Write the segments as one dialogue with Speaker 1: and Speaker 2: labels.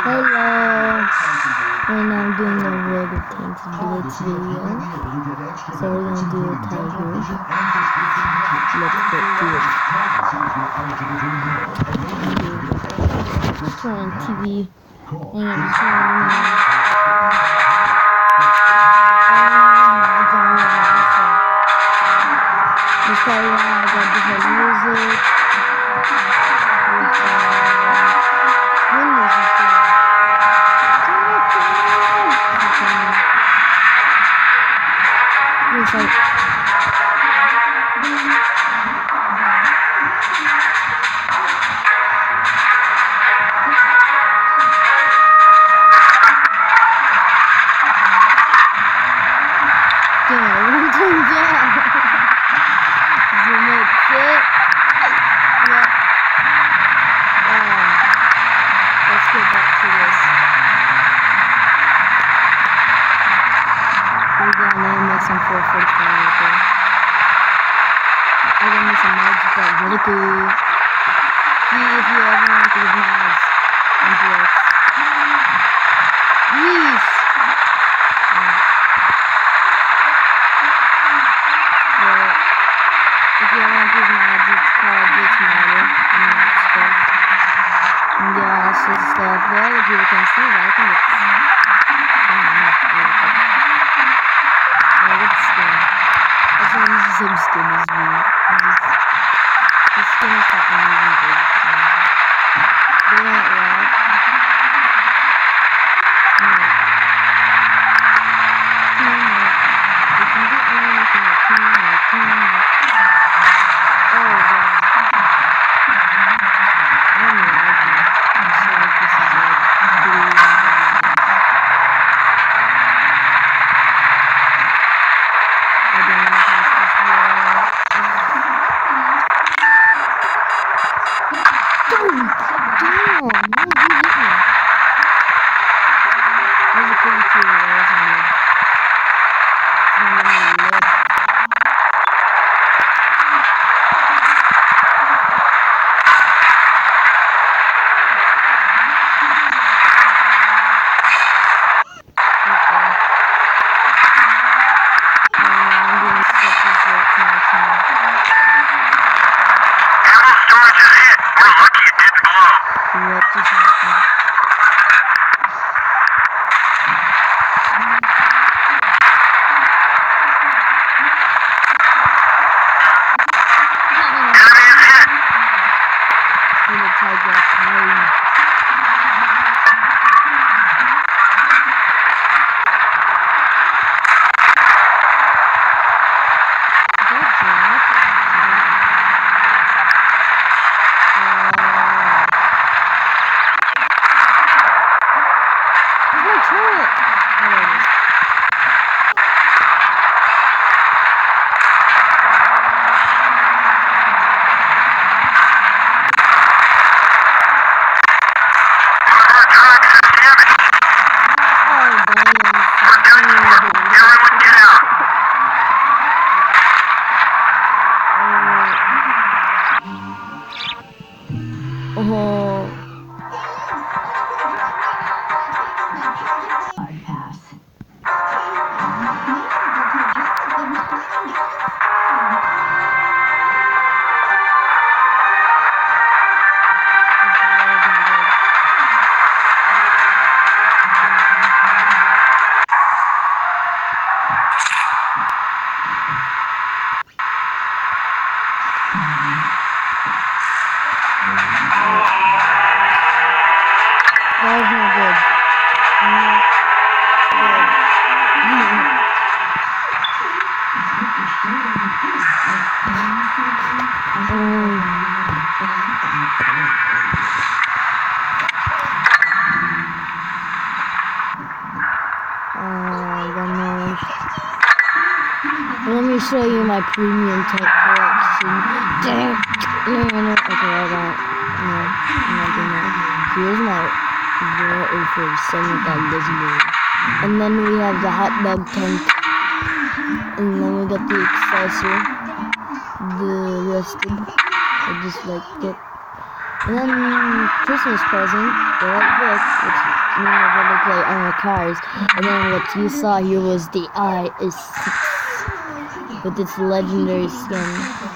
Speaker 1: Hello, and I'm doing a World of Tanks Blitz video. So we're gonna do a tiger. Let's get to it. Turn on TV. That's probably why I got different music. It's like let's get back to this. We're gonna make some 445 right there. I'm gonna make some mods that are really cool. See if you ever want these mods and blocks. Yeesh! But if you ever want these mods, it's called Blitz Modder and that stuff. And yeah, it's just stuff that other people can see, but I think it's the same skin as me. The skin is not amazing big. They don't laugh. No. Teamwork. You can do anything with teamwork. Oh god. I'm lagging. I'm sorry if this is like billions of lags. I don't want to pass this wall. Damn! No, you hit me. That was a pretty cool. That wasn't good. It's not letting me live. I'm doing such a joke to my team.
Speaker 2: Storage is hit. We're lucky it didn't blow.
Speaker 1: What just happened?
Speaker 2: Enemy is hit.
Speaker 1: I'm gonna tiger high. That was not good. Not good. Let me show you my premium tech collection. Damn. No. Okay, I got. No, I'm not doing that. Here's my 047 with that legendary. And then we have the hot dog tank. And then we got the Excelsior. The Rusted. I just liked it. And then Christmas present, the White Vic, which me and my brother play on the cars. And then what you saw here was the IS-6 with its legendary skin.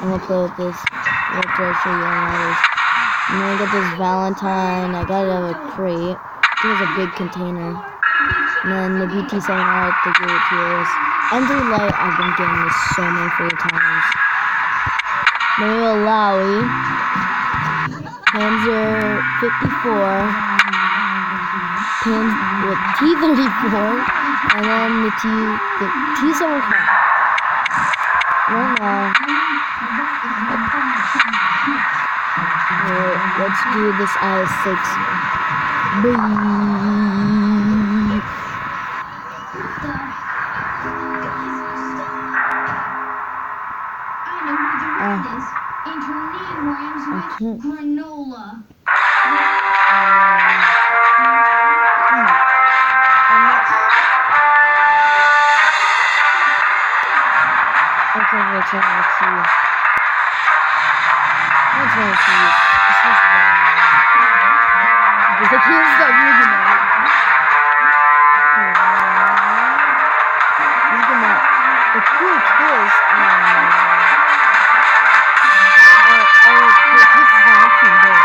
Speaker 1: I'm gonna play with this after I show you all others. And then I got this Valentine. I got it out of a crate. It was a big container. And then the BT7R, they gave it to us. Ender Light, I've been getting this so many free times. Then we have Lowy, Panzer 54, with T-34, and then the T-7 Cup. Right now, let's do this IS-6.
Speaker 3: Granola.
Speaker 1: Okay, let's see. Let's see. This is I can't stop looking at it. Look at that. The cool twist. This is actually dope.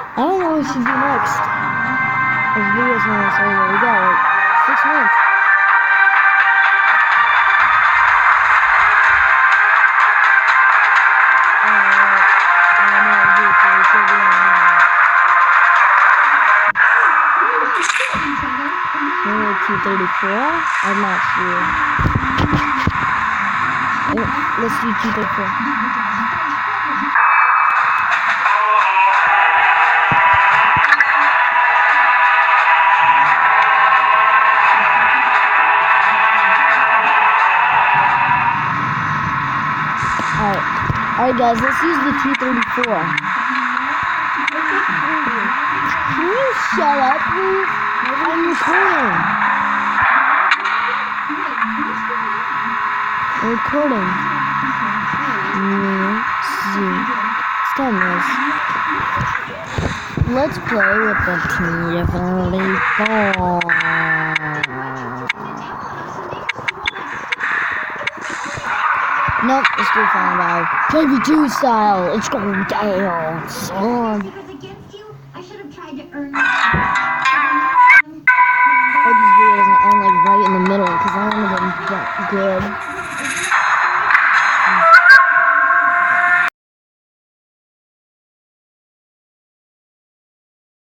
Speaker 1: I don't know what we should do next. This video's almost over. We got like 6 minutes. Maybe 234? I'm not sure. Let's do 234. Alright, Alright guys, let's use the T-34. Can you shut up, please? I'm recording. I'm recording. Stop this. Let's play with the T-34. Nope, let's do Final Bow. JV2 style. It's going down, son.